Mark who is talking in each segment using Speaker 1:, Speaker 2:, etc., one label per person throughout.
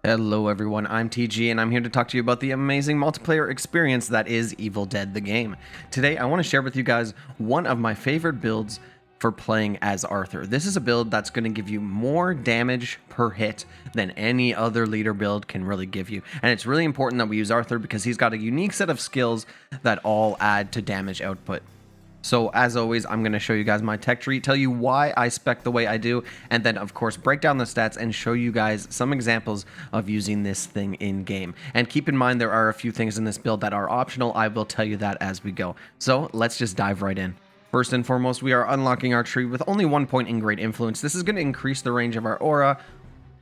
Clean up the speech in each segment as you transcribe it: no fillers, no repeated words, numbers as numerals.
Speaker 1: Hello everyone, I'm TG and I'm here to talk to you about the amazing multiplayer experience that is Evil Dead the game. Today I want to share with you guys one of my favorite builds for playing as Arthur. This is a build that's going to give you more damage per hit than any other leader build can really give you. And it's really important that we use Arthur because he's got a unique set of skills that all add to damage output. So as always, I'm going to show you guys my tech tree, tell you why I spec the way I do, and then of course break down the stats and show you guys some examples of using this thing in game. And keep in mind there are a few things in this build that are optional. I will tell you that as we go. So let's just dive right in. First and foremost, we are unlocking our tree with only 1 point in Great Influence. This is going to increase the range of our aura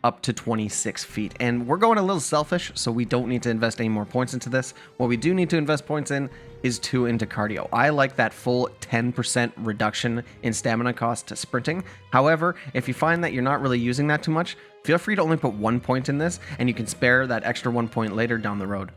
Speaker 1: up to 26 feet. And we're going a little selfish, so we don't need to invest any more points into this. What we do need to invest points in is 2 into cardio. I like that full 10% reduction in stamina cost to sprinting. However, if you find that you're not really using that too much, feel free to only put 1 point in this, and you can spare that extra 1 point later down the road.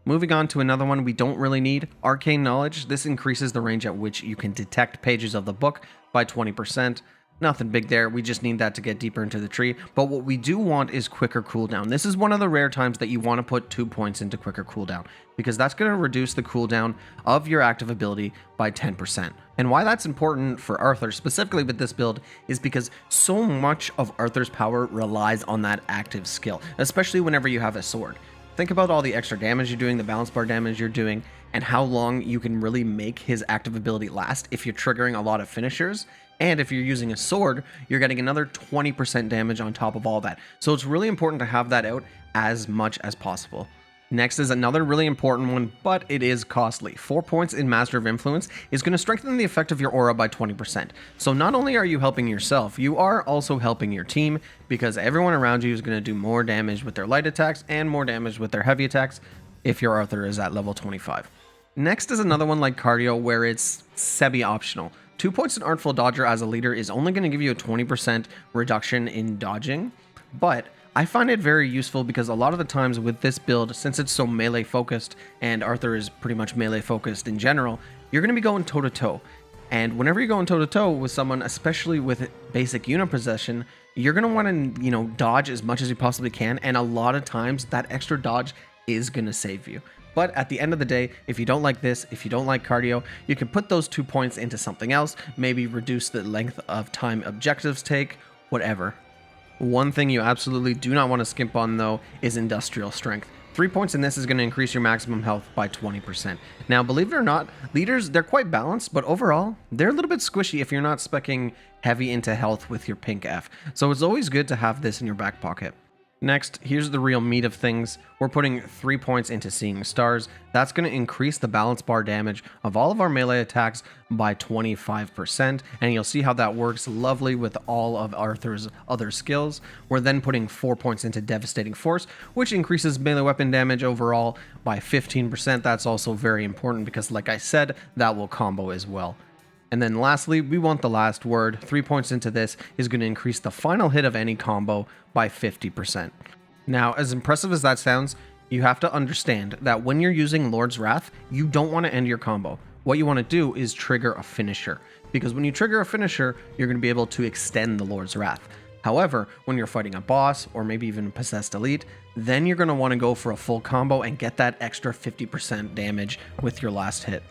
Speaker 1: Moving on to another one we don't really need, Arcane Knowledge. This increases the range at which you can detect pages of the book by 20%. Nothing big there, we just need that to get deeper into the tree. But what we do want is quicker cooldown. This is one of the rare times that you want to put 2 points into quicker cooldown, because that's going to reduce the cooldown of your active ability by 10%. And why that's important for Arthur, specifically with this build, is because so much of Arthur's power relies on that active skill, especially whenever you have a sword. Think about all the extra damage you're doing, the balance bar damage you're doing, and how long you can really make his active ability last if you're triggering a lot of finishers. And if you're using a sword, you're getting another 20% damage on top of all that. So it's really important to have that out as much as possible. Next is another really important one, but it is costly. 4 points in Master of Influence is going to strengthen the effect of your aura by 20%. So not only are you helping yourself, you are also helping your team, because everyone around you is going to do more damage with their light attacks and more damage with their heavy attacks if your Arthur is at level 25. Next is another one like cardio, where it's semi-optional. 2 points in Artful Dodger as a leader is only going to give you a 20% reduction in dodging, but I find it very useful because a lot of the times with this build, since it's so melee focused, and Arthur is pretty much melee focused in general, you're going to be going toe to toe. And whenever you're going toe to toe with someone, especially with basic unit possession, you're going to want to, dodge as much as you possibly can. And a lot of times that extra dodge is going to save you. But at the end of the day, if you don't like this, if you don't like cardio, you can put those 2 points into something else, maybe reduce the length of time objectives take, whatever. One thing you absolutely do not want to skimp on though is industrial strength. 3 points in this is going to increase your maximum health by 20%. Now, believe it or not, leaders, they're quite balanced, but overall, they're a little bit squishy if you're not speccing heavy into health with your pink F. So it's always good to have this in your back pocket. Next, here's the real meat of things. We're putting 3 points into Seeing Stars. That's going to increase the balance bar damage of all of our melee attacks by 25%, and you'll see how that works lovely with all of Arthur's other skills. We're then putting 4 points into Devastating Force, which increases melee weapon damage overall by 15%. That's also very important because, like I said, that will combo as well. And then lastly, we want the last word. 3 points into this is going to increase the final hit of any combo by 50%. Now, as impressive as that sounds, you have to understand that when you're using Lord's Wrath, you don't want to end your combo. What you want to do is trigger a finisher, because when you trigger a finisher, you're going to be able to extend the Lord's Wrath. However, when you're fighting a boss or maybe even a possessed elite, then you're going to want to go for a full combo and get that extra 50% damage with your last hit.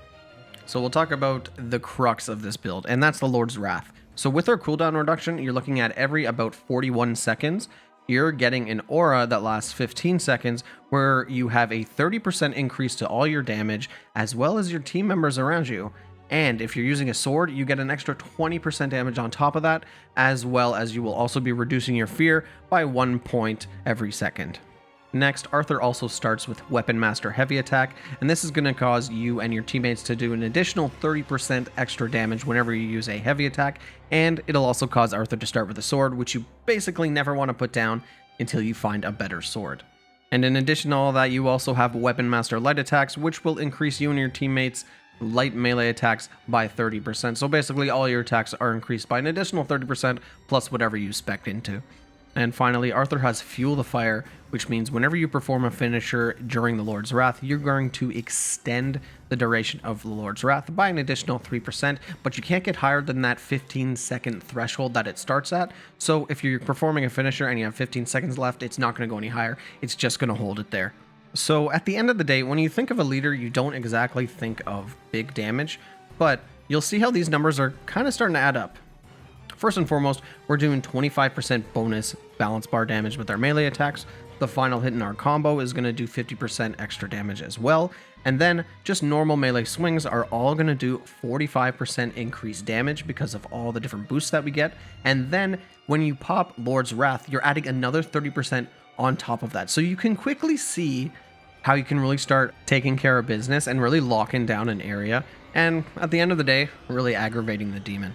Speaker 1: So we'll talk about the crux of this build, and that's the Lord's Wrath. So with our cooldown reduction, you're looking at every about 41 seconds, you're getting an aura that lasts 15 seconds, where you have a 30% increase to all your damage, as well as your team members around you. And if you're using a sword, you get an extra 20% damage on top of that, as well as you will also be reducing your fear by 1 point every second. Next, Arthur also starts with Weapon Master Heavy Attack, and this is going to cause you and your teammates to do an additional 30% extra damage whenever you use a heavy attack, and it'll also cause Arthur to start with a sword, which you basically never want to put down until you find a better sword. And in addition to all that, you also have Weapon Master Light Attacks, which will increase you and your teammates' light melee attacks by 30%. So basically all your attacks are increased by an additional 30% plus whatever you spec into. And finally, Arthur has Fuel the Fire, which means whenever you perform a finisher during the Lord's Wrath, you're going to extend the duration of the Lord's Wrath by an additional 3%, but you can't get higher than that 15-second threshold that it starts at. So if you're performing a finisher and you have 15 seconds left, it's not going to go any higher. It's just going to hold it there. So at the end of the day, when you think of a leader, you don't exactly think of big damage, but you'll see how these numbers are kind of starting to add up. First and foremost, we're doing 25% bonus balance bar damage with our melee attacks. The final hit in our combo is going to do 50% extra damage as well. And then just normal melee swings are all going to do 45% increased damage because of all the different boosts that we get. And then when you pop Lord's Wrath, you're adding another 30% on top of that. So you can quickly see how you can really start taking care of business and really locking down an area. And at the end of the day, really aggravating the demon.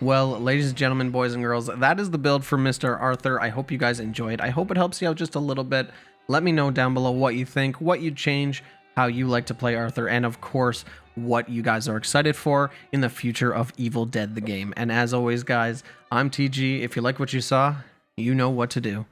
Speaker 1: Well, ladies and gentlemen, boys and girls, that is the build for Mr. Arthur. I hope you guys enjoyed. I hope it helps you out just a little bit. Let me know down below what you think, what you'd change, how you like to play Arthur, and of course, what you guys are excited for in the future of Evil Dead the game. And as always, guys, I'm TG. If you like what you saw, you know what to do.